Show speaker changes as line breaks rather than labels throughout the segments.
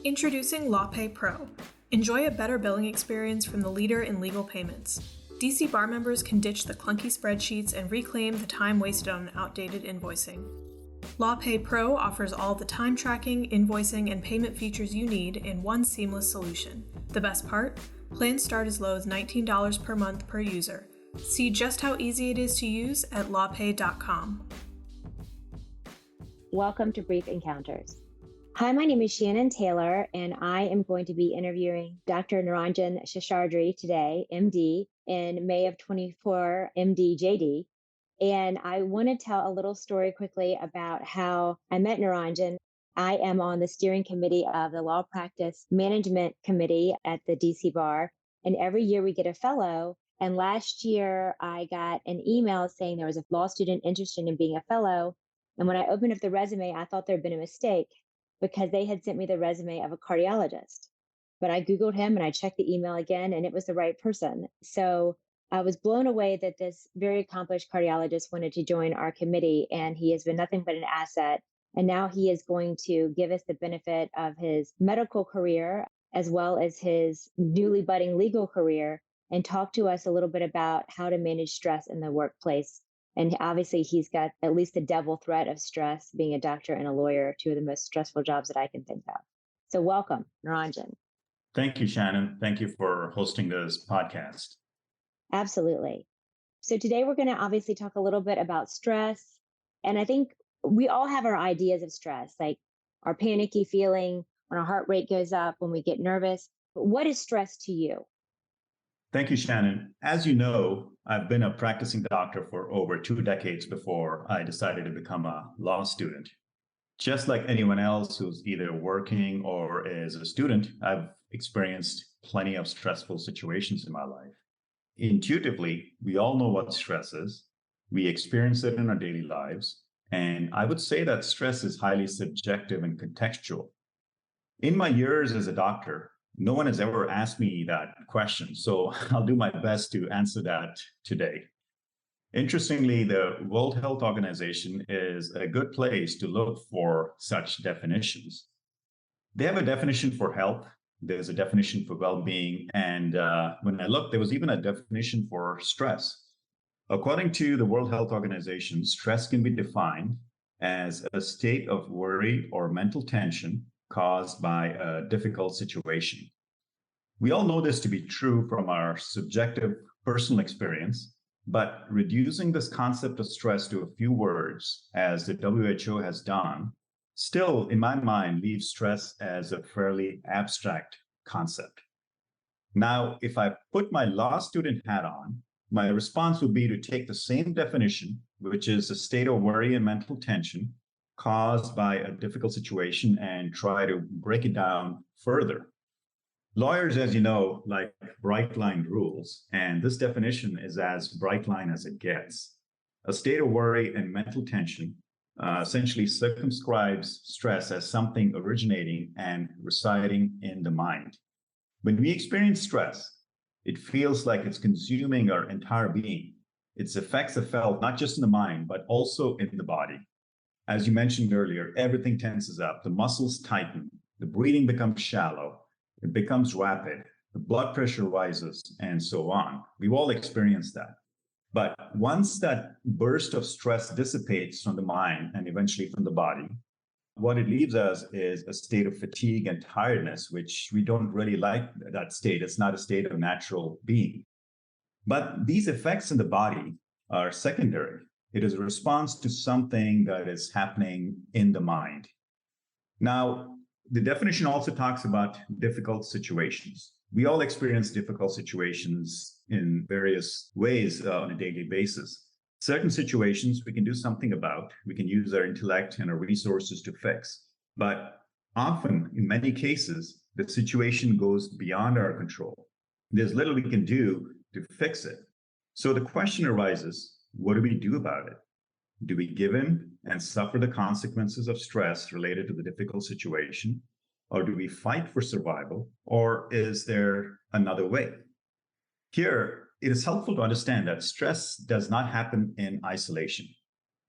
Introducing LawPay Pro. Enjoy a better billing experience from the leader in legal payments. DC bar members can ditch the clunky spreadsheets and reclaim the time wasted on outdated invoicing. LawPay Pro offers all the time tracking, invoicing, and payment features you need in one seamless solution. The best part? Plans start as low as $19 per month per user. See just how easy it is to use at lawpay.com.
Welcome to Brief Encounters. Hi, my name is Shannon Taylor, and I am going to be interviewing Dr. Niranjan Seshadri today, MD, in May of 24, MD JD. And I want to tell a little story quickly about how I met Niranjan. I am on the steering committee of the Law Practice Management Committee at the DC Bar, and every year we get a fellow. And last year I got an email saying there was a law student interested in being a fellow. And when I opened up the resume, I thought there had been a mistake because they had sent me the resume of a cardiologist. But I Googled him and I checked the email again, and it was the right person. So I was blown away that this very accomplished cardiologist wanted to join our committee, and he has been nothing but an asset. And now he is going to give us the benefit of his medical career as well as his newly budding legal career and talk to us a little bit about how to manage stress in the workplace. And obviously, he's got at least the double threat of stress, being a doctor and a lawyer, two of the most stressful jobs that I can think of. So welcome, Niranjan.
Thank you, Shannon. Thank you for hosting this podcast.
Absolutely. So today we're going to obviously talk a little bit about stress. And I think we all have our ideas of stress, like our panicky feeling when our heart rate goes up, when we get nervous. But what is stress to you?
Thank you, Shannon. As you know, I've been a practicing doctor for over 2 decades before I decided to become a law student. Just like anyone else who's either working or is a student, I've experienced plenty of stressful situations in my life. Intuitively, we all know what stress is. We experience it in our daily lives. And I would say that stress is highly subjective and contextual. In my years as a doctor, no one has ever asked me that question, so I'll do my best to answer that today. Interestingly, the World Health Organization is a good place to look for such definitions. They have a definition for health, there's a definition for well-being, and when I looked, there was even a definition for stress. According to the World Health Organization, stress can be defined as a state of worry or mental tension caused by a difficult situation. We all know this to be true from our subjective personal experience, but reducing this concept of stress to a few words, as the WHO has done, still, in my mind, leaves stress as a fairly abstract concept. Now, if I put my law student hat on, my response would be to take the same definition, which is a state of worry and mental tension caused by a difficult situation, and try to break it down further. Lawyers, as you know, like bright line rules, and this definition is as bright line as it gets. A state of worry and mental tension essentially circumscribes stress as something originating and residing in the mind. When we experience stress, it feels like it's consuming our entire being. Its effects are felt not just in the mind, but also in the body. As you mentioned earlier, everything tenses up, the muscles tighten, the breathing becomes shallow, it becomes rapid, the blood pressure rises, and so on. We've all experienced that. But once that burst of stress dissipates from the mind and eventually from the body, what it leaves us is a state of fatigue and tiredness, which we don't really like that state. It's not a state of natural being. But these effects in the body are secondary. It is a response to something that is happening in the mind. Now, the definition also talks about difficult situations. We all experience difficult situations in various ways on a daily basis. Certain situations we can do something about. We can use our intellect and our resources to fix. But often, in many cases, the situation goes beyond our control. There's little we can do to fix it. So the question arises, what do we do about it? Do we give in and suffer the consequences of stress related to the difficult situation? Or do we fight for survival? Or is there another way? Here, it is helpful to understand that stress does not happen in isolation.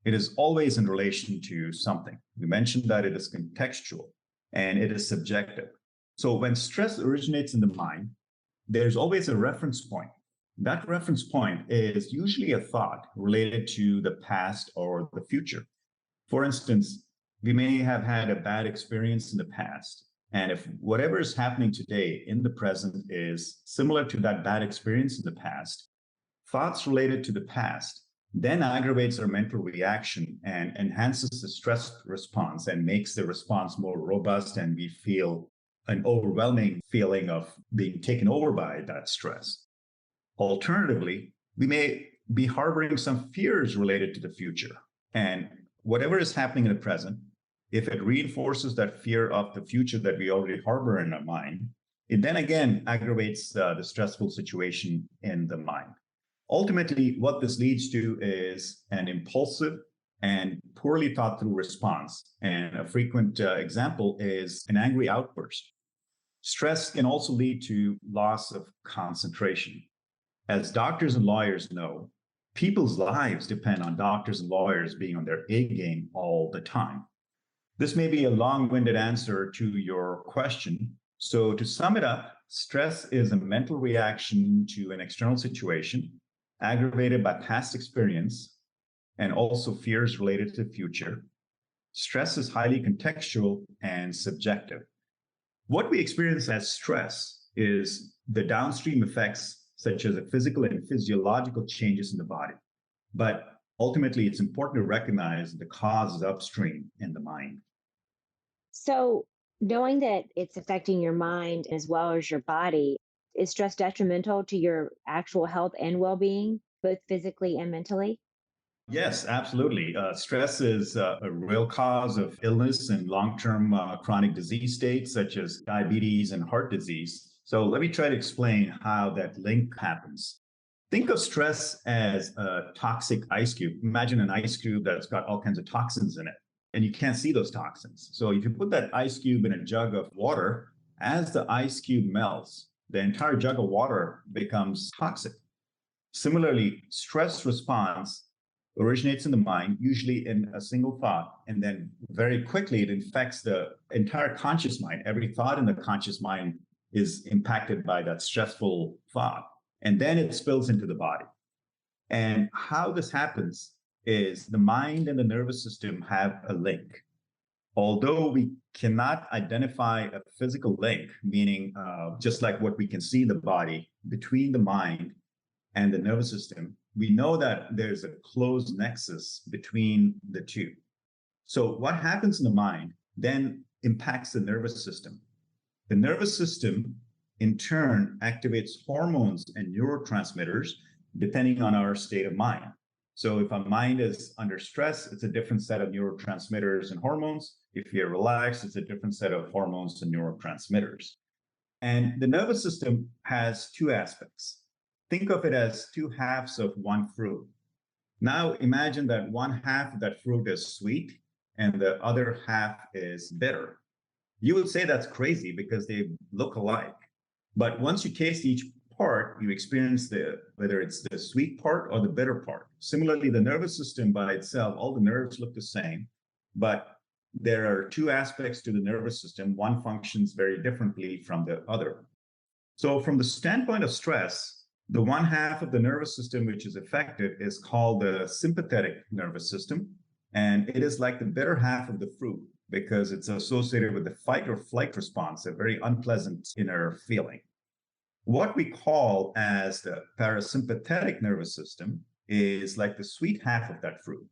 It is always in relation to something. We mentioned that it is contextual and it is subjective. So when stress originates in the mind, there's always a reference point. That reference point is usually a thought related to the past or the future. For instance, we may have had a bad experience in the past. And if whatever is happening today in the present is similar to that bad experience in the past, thoughts related to the past then aggravates our mental reaction and enhances the stress response and makes the response more robust, and we feel an overwhelming feeling of being taken over by that stress. Alternatively, we may be harboring some fears related to the future. And whatever is happening in the present, if it reinforces that fear of the future that we already harbor in our mind, it then again aggravates the stressful situation in the mind. Ultimately, what this leads to is an impulsive and poorly thought through response. And a frequent example is an angry outburst. Stress can also lead to loss of concentration. As doctors and lawyers know, people's lives depend on doctors and lawyers being on their A game all the time. This may be a long-winded answer to your question. So to sum it up, stress is a mental reaction to an external situation aggravated by past experience and also fears related to the future. Stress is highly contextual and subjective. What we experience as stress is the downstream effects, such as the physical and physiological changes in the body. But ultimately, it's important to recognize the cause is upstream in the mind.
So, knowing that it's affecting your mind as well as your body, is stress detrimental to your actual health and well being, both physically and mentally?
Yes, absolutely. Stress is a real cause of illness and long-term chronic disease states such as diabetes and heart disease. So let me try to explain how that link happens. Think of stress as a toxic ice cube. Imagine an ice cube that's got all kinds of toxins in it, and you can't see those toxins. So if you put that ice cube in a jug of water, as the ice cube melts, the entire jug of water becomes toxic. Similarly, stress response originates in the mind, usually in a single thought, and then very quickly it infects the entire conscious mind. Every thought in the conscious mind is impacted by that stressful thought, and then it spills into the body. And how this happens is the mind and the nervous system have a link. Although we cannot identify a physical link, meaning just like what we can see in the body between the mind and the nervous system, we know that there's a close nexus between the two. So what happens in the mind then impacts the nervous system. The nervous system, in turn, activates hormones and neurotransmitters depending on our state of mind. So if our mind is under stress, it's a different set of neurotransmitters and hormones. If you're relaxed, it's a different set of hormones and neurotransmitters. And the nervous system has two aspects. Think of it as two halves of one fruit. Now imagine that one half of that fruit is sweet and the other half is bitter. You would say that's crazy because they look alike. But once you taste each part, you experience whether it's the sweet part or the bitter part. Similarly, the nervous system by itself, all the nerves look the same, but there are two aspects to the nervous system. One functions very differently from the other. So from the standpoint of stress, the one half of the nervous system which is affected is called the sympathetic nervous system. And it is like the bitter half of the fruit because it's associated with the fight or flight response, a very unpleasant inner feeling. What we call as the parasympathetic nervous system is like the sweet half of that fruit.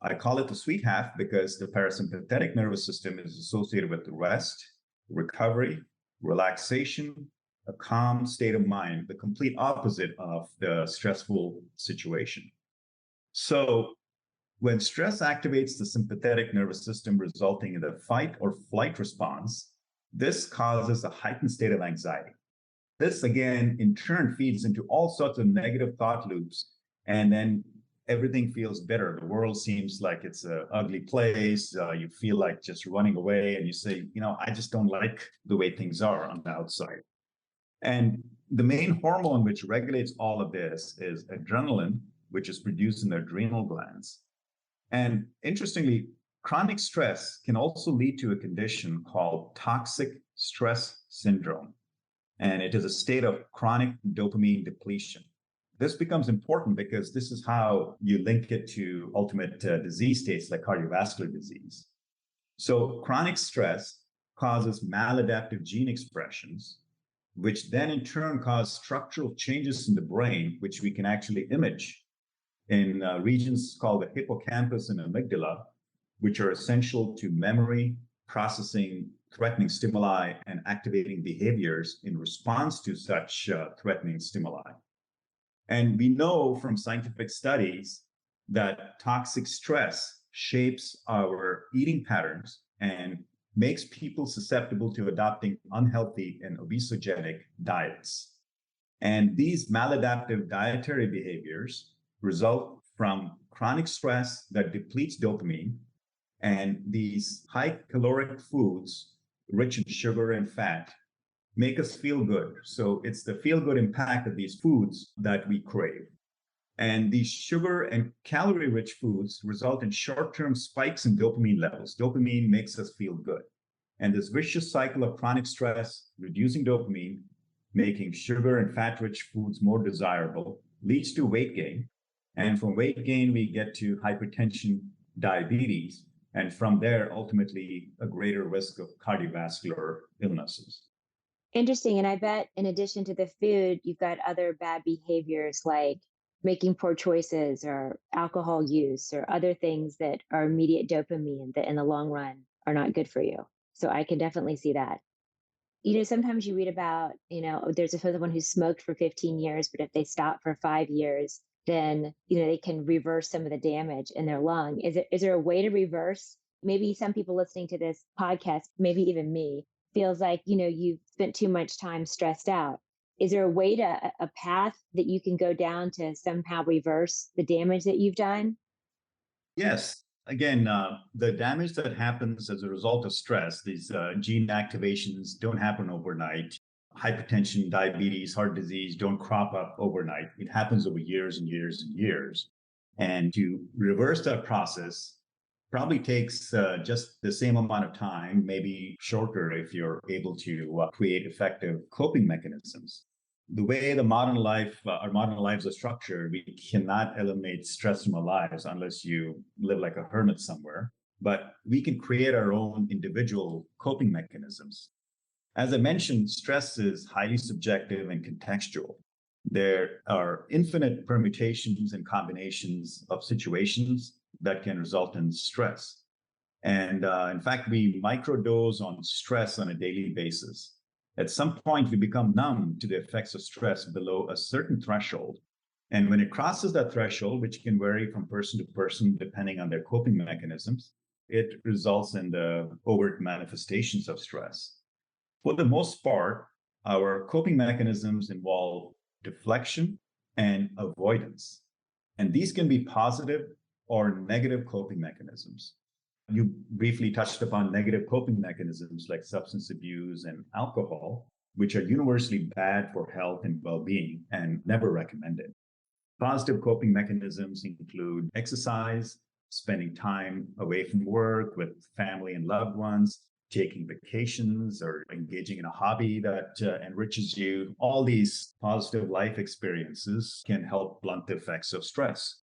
I call it the sweet half because the parasympathetic nervous system is associated with rest, recovery, relaxation, a calm state of mind, the complete opposite of the stressful situation. So when stress activates the sympathetic nervous system, resulting in the fight or flight response, this causes a heightened state of anxiety. This, again, in turn feeds into all sorts of negative thought loops, and then everything feels bitter. The world seems like it's an ugly place. You feel like just running away, and you say, I just don't like the way things are on the outside. And the main hormone which regulates all of this is adrenaline, which is produced in the adrenal glands. And interestingly, chronic stress can also lead to a condition called toxic stress syndrome, and it is a state of chronic dopamine depletion. This becomes important because this is how you link it to ultimate disease states like cardiovascular disease. So chronic stress causes maladaptive gene expressions, which then in turn cause structural changes in the brain, which we can actually image in regions called the hippocampus and amygdala, which are essential to memory, processing threatening stimuli, and activating behaviors in response to such threatening stimuli. And we know from scientific studies that toxic stress shapes our eating patterns and makes people susceptible to adopting unhealthy and obesogenic diets. And these maladaptive dietary behaviors result from chronic stress that depletes dopamine, and these high caloric foods rich in sugar and fat make us feel good. So it's the feel good impact of these foods that we crave. And these sugar and calorie rich foods result in short term spikes in dopamine levels. Dopamine makes us feel good. And this vicious cycle of chronic stress, reducing dopamine, making sugar and fat rich foods more desirable, leads to weight gain. And from weight gain, we get to hypertension, diabetes, and from there, ultimately, a greater risk of cardiovascular illnesses.
Interesting. And I bet in addition to the food, you've got other bad behaviors like making poor choices or alcohol use or other things that are immediate dopamine that in the long run are not good for you. So I can definitely see that. Sometimes you read about, there's someone who smoked for 15 years, but if they stop for 5 years, then, they can reverse some of the damage in their lung. Is there a way to reverse? Maybe some people listening to this podcast, maybe even me, feels like, you've spent too much time stressed out. Is there a path that you can go down to somehow reverse the damage that you've done?
Yes. Again, the damage that happens as a result of stress, these gene activations don't happen overnight. Hypertension, diabetes, heart disease don't crop up overnight. It happens over years and years and years. And to reverse that process probably takes just the same amount of time, maybe shorter if you're able to create effective coping mechanisms. The way our modern lives are structured, we cannot eliminate stress from our lives unless you live like a hermit somewhere. But we can create our own individual coping mechanisms. As I mentioned, stress is highly subjective and contextual. There are infinite permutations and combinations of situations that can result in stress. And in fact, we microdose on stress on a daily basis. At some point, we become numb to the effects of stress below a certain threshold. And when it crosses that threshold, which can vary from person to person depending on their coping mechanisms, it results in the overt manifestations of stress. For the most part, our coping mechanisms involve deflection and avoidance. And these can be positive or negative coping mechanisms. You briefly touched upon negative coping mechanisms like substance abuse and alcohol, which are universally bad for health and well-being and never recommended. Positive coping mechanisms include exercise, spending time away from work with family and loved ones, taking vacations, or engaging in a hobby that enriches you. All these positive life experiences can help blunt the effects of stress.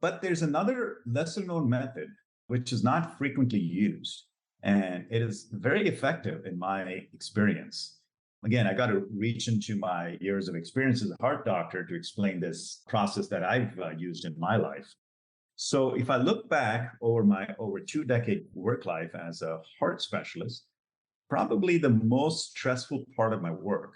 But there's another lesser known method which is not frequently used, and it is very effective in my experience. Again, I got to reach into my years of experience as a heart doctor to explain this process that I've used in my life. So if I look back over my over 2 decade work life as a heart specialist, probably the most stressful part of my work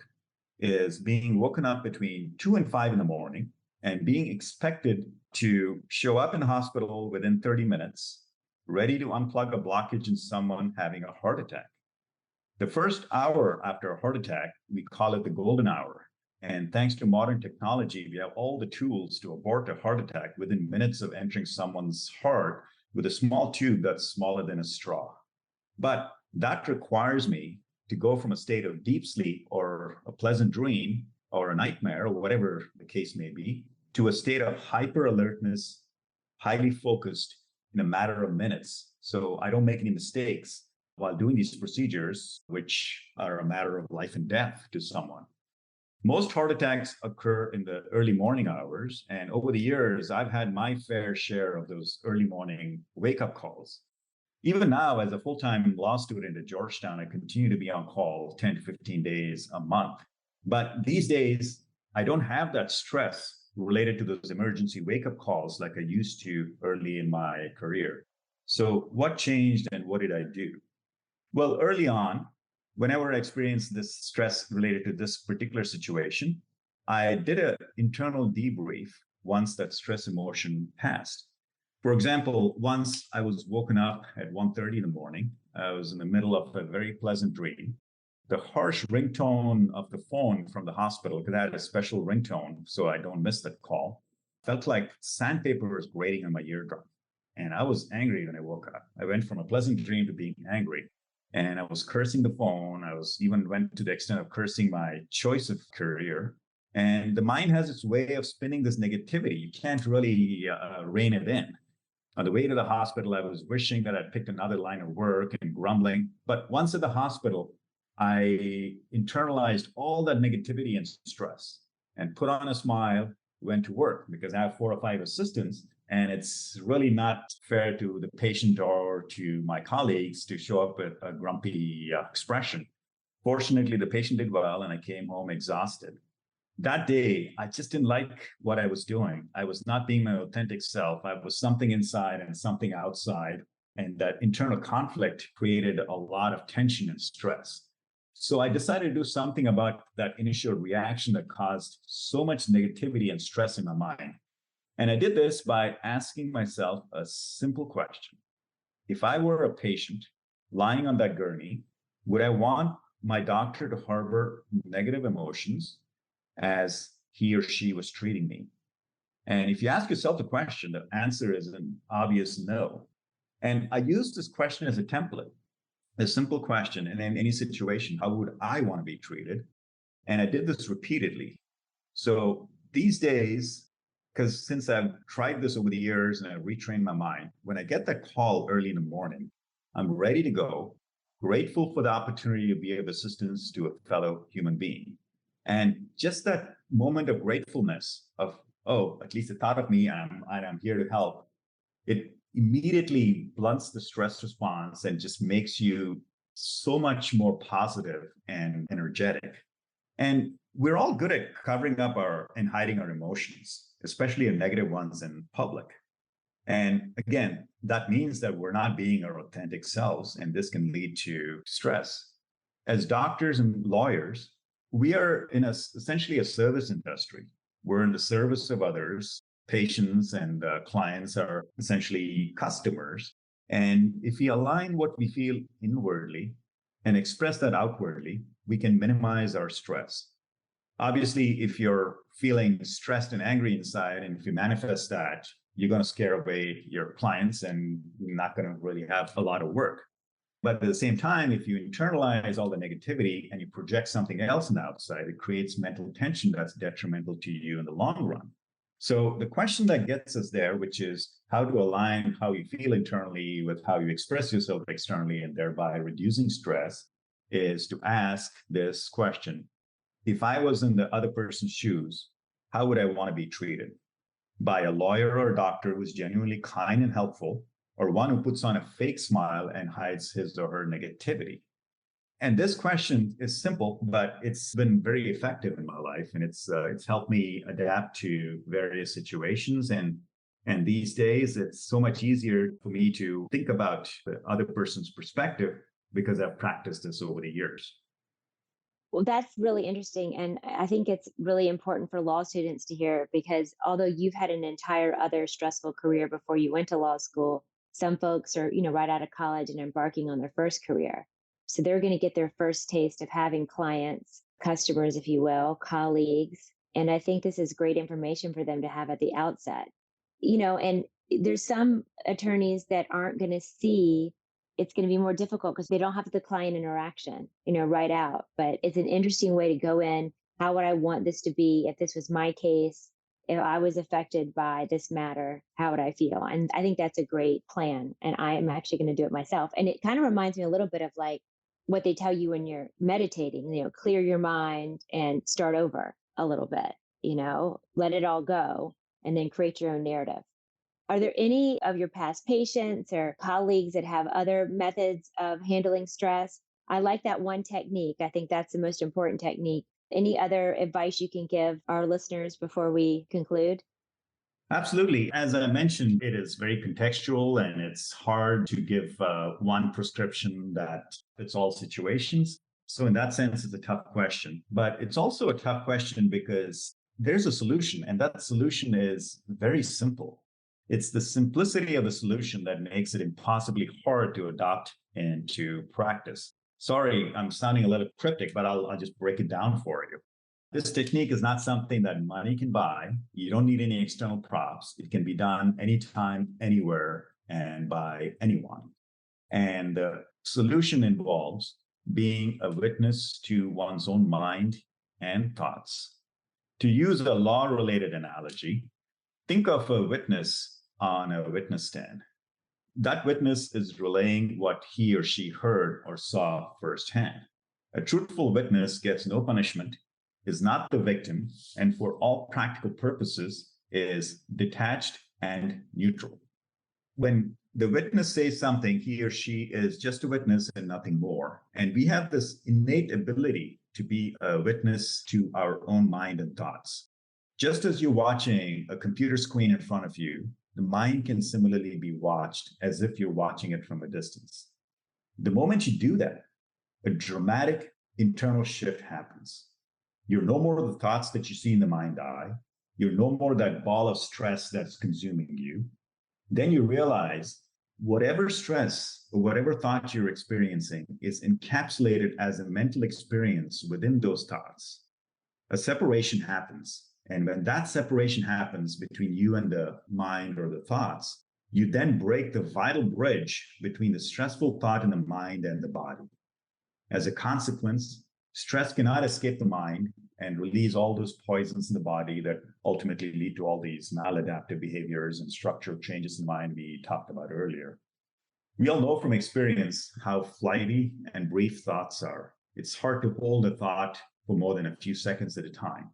is being woken up between 2 and 5 in the morning and being expected to show up in the hospital within 30 minutes, ready to unplug a blockage in someone having a heart attack. The first hour after a heart attack, we call it the golden hour. And thanks to modern technology, we have all the tools to abort a heart attack within minutes of entering someone's heart with a small tube that's smaller than a straw. But that requires me to go from a state of deep sleep or a pleasant dream or a nightmare or whatever the case may be to a state of hyper alertness, highly focused in a matter of minutes. So I don't make any mistakes. while doing these procedures, which are a matter of life and death to someone. Most heart attacks occur in the early morning hours. And over the years, I've had my fair share of those early morning wake up calls. Even now, as a full time law student at Georgetown, I continue to be on call 10 to 15 days a month. But these days, I don't have that stress related to those emergency wake up calls like I used to early in my career. So, what changed and what did I do? Well, early on, whenever I experienced this stress related to this particular situation, I did an internal debrief once that stress emotion passed. For example, once I was woken up at 1:30 in the morning. I was in the middle of a very pleasant dream. The harsh ringtone of the phone from the hospital, because I had a special ringtone so I don't miss that call, felt like sandpaper was grating on my eardrum. And I was angry when I woke up. I went from a pleasant dream to being angry. And I was cursing the phone. I was even went to the extent of cursing my choice of career. And the mind has its way of spinning this negativity. You can't really rein it in. On the way to the hospital, I was wishing that I'd picked another line of work and grumbling. But once at the hospital, I internalized all that negativity and stress and put on a smile, went to work because I have 4 or 5 assistants. And it's really not fair to the patient or to my colleagues to show up with a grumpy expression. Fortunately, the patient did well and I came home exhausted. That day, I just didn't like what I was doing. I was not being my authentic self. I was something inside and something outside. And that internal conflict created a lot of tension and stress. So I decided to do something about that initial reaction that caused so much negativity and stress in my mind. And I did this by asking myself a simple question. If I were a patient lying on that gurney, would I want my doctor to harbor negative emotions as he or she was treating me? And if you ask yourself the question, the answer is an obvious no. And I use this question as a template, a simple question. And in any situation, how would I want to be treated? And I did this repeatedly. So these days, because since I've tried this over the years and I've retrained my mind, when I get that call early in the morning, I'm ready to go, grateful for the opportunity to be of assistance to a fellow human being. And just that moment of gratefulness of, oh, at least it thought of me and I'm here to help, it immediately blunts the stress response and just makes you so much more positive and energetic. And we're all good at covering up and hiding our emotions, especially the negative ones in public. And again, that means that we're not being our authentic selves, and this can lead to stress. As doctors and lawyers, we are in essentially a service industry. We're in the service of others. Patients and clients are essentially customers. And if we align what we feel inwardly and express that outwardly, we can minimize our stress. Obviously, if you're feeling stressed and angry inside, and if you manifest that, you're going to scare away your clients and you're not going to really have a lot of work. But at the same time, if you internalize all the negativity and you project something else on the outside, it creates mental tension that's detrimental to you in the long run. So the question that gets us there, which is how to align how you feel internally with how you express yourself externally and thereby reducing stress, is to ask this question. If I was in the other person's shoes, how would I want to be treated? By a lawyer or a doctor who's genuinely kind and helpful, or one who puts on a fake smile and hides his or her negativity? And this question is simple, but it's been very effective in my life, and it's helped me adapt to various situations. And these days, it's so much easier for me to think about the other person's perspective because I've practiced this over the years.
Well, that's really interesting. And I think it's really important for law students to hear because although you've had an entire other stressful career before you went to law school, some folks are, right out of college and embarking on their first career. So they're going to get their first taste of having clients, customers, if you will, colleagues. And I think this is great information for them to have at the outset. And there's some attorneys that aren't going to see it's going to be more difficult because they don't have the client interaction, right out. But it's an interesting way to go in. How would I want this to be if this was my case? if I was affected by this matter, how would I feel? And I think that's a great plan. And I am actually going to do it myself. And it kind of reminds me a little bit of like what they tell you when you're meditating, clear your mind and start over a little bit, let it all go and then create your own narrative. Are there any of your past patients or colleagues that have other methods of handling stress? I like that one technique. I think that's the most important technique. Any other advice you can give our listeners before we conclude?
Absolutely. As I mentioned, it is very contextual and it's hard to give one prescription that fits all situations. So, in that sense, it's a tough question. But it's also a tough question because there's a solution, and that solution is very simple. It's the simplicity of the solution that makes it impossibly hard to adopt into practice. Sorry, I'm sounding a little cryptic, but I'll just break it down for you. This technique is not something that money can buy. You don't need any external props. It can be done anytime, anywhere, and by anyone. And the solution involves being a witness to one's own mind and thoughts. To use a law related analogy, think of a witness on a witness stand. That witness is relaying what he or she heard or saw firsthand. A truthful witness gets no punishment, is not the victim, and for all practical purposes is detached and neutral. When the witness says something, he or she is just a witness and nothing more. And we have this innate ability to be a witness to our own mind and thoughts. Just as you're watching a computer screen in front of you, the mind can similarly be watched as if you're watching it from a distance. The moment you do that, a dramatic internal shift happens. You're no more the thoughts that you see in the mind's eye. You're no more that ball of stress that's consuming you. Then you realize whatever stress or whatever thought you're experiencing is encapsulated as a mental experience within those thoughts. A separation happens. And when that separation happens between you and the mind or the thoughts, you then break the vital bridge between the stressful thought in the mind and the body. As a consequence, stress cannot escape the mind and release all those poisons in the body that ultimately lead to all these maladaptive behaviors and structural changes in the mind we talked about earlier. We all know from experience how flighty and brief thoughts are. It's hard to hold a thought for more than a few seconds at a time.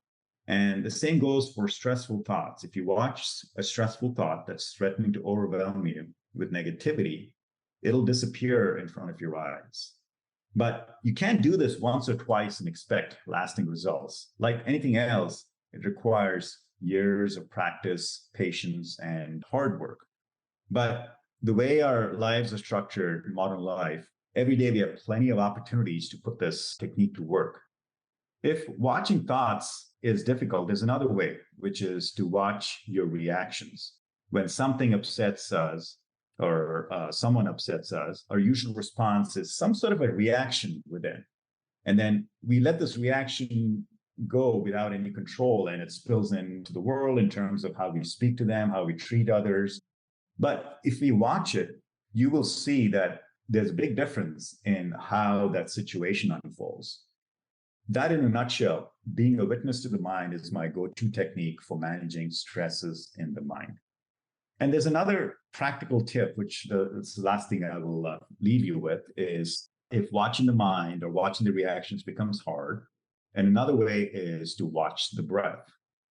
And the same goes for stressful thoughts. If you watch a stressful thought that's threatening to overwhelm you with negativity, it'll disappear in front of your eyes. But you can't do this once or twice and expect lasting results. Like anything else, it requires years of practice, patience, and hard work. But the way our lives are structured in modern life, every day we have plenty of opportunities to put this technique to work. If watching thoughts is difficult, there's another way, which is to watch your reactions. When something upsets us, or someone upsets us, our usual response is some sort of a reaction within. And then we let this reaction go without any control, and it spills into the world in terms of how we speak to them, how we treat others. But if we watch it, you will see that there's a big difference in how that situation unfolds. That, in a nutshell, being a witness to the mind is my go-to technique for managing stresses in the mind. And there's another practical tip, which is the last thing I will leave you with, is if watching the mind or watching the reactions becomes hard, and another way is to watch the breath.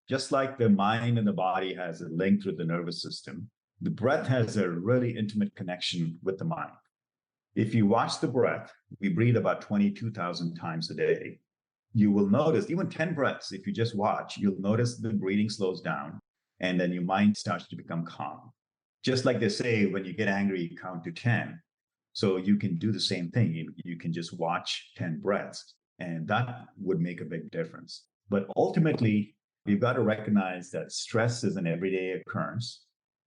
Just like the mind and the body has a link through the nervous system, the breath has a really intimate connection with the mind. If you watch the breath, we breathe about 22,000 times a day. You will notice, even 10 breaths, if you just watch, you'll notice the breathing slows down and then your mind starts to become calm. Just like they say, when you get angry, you count to 10. So you can do the same thing. You can just watch 10 breaths, and that would make a big difference. But ultimately, we've got to recognize that stress is an everyday occurrence.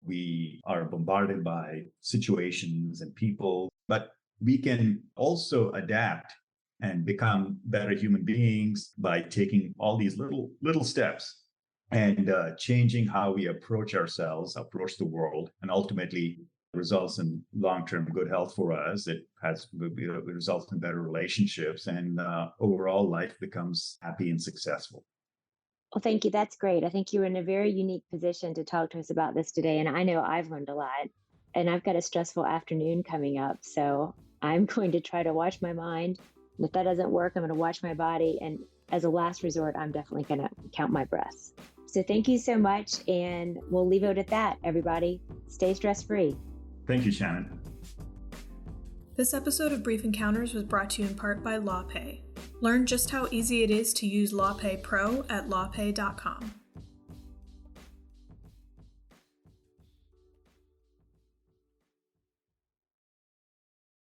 We are bombarded by situations and people, but we can also adapt and become better human beings by taking all these little steps and changing how we approach ourselves, approach the world, and ultimately results in long-term good health for us. It results in better relationships, and overall life becomes happy and successful.
Well, thank you. That's great. I think you're in a very unique position to talk to us about this today. And I know I've learned a lot. And I've got a stressful afternoon coming up. So I'm going to try to watch my mind. And if that doesn't work, I'm going to watch my body. And as a last resort, I'm definitely going to count my breaths. So thank you so much. And we'll leave it at that, everybody. Stay stress-free.
Thank you, Shannon.
This episode of Brief Encounters was brought to you in part by LawPay. Learn just how easy it is to use LawPay Pro at lawpay.com.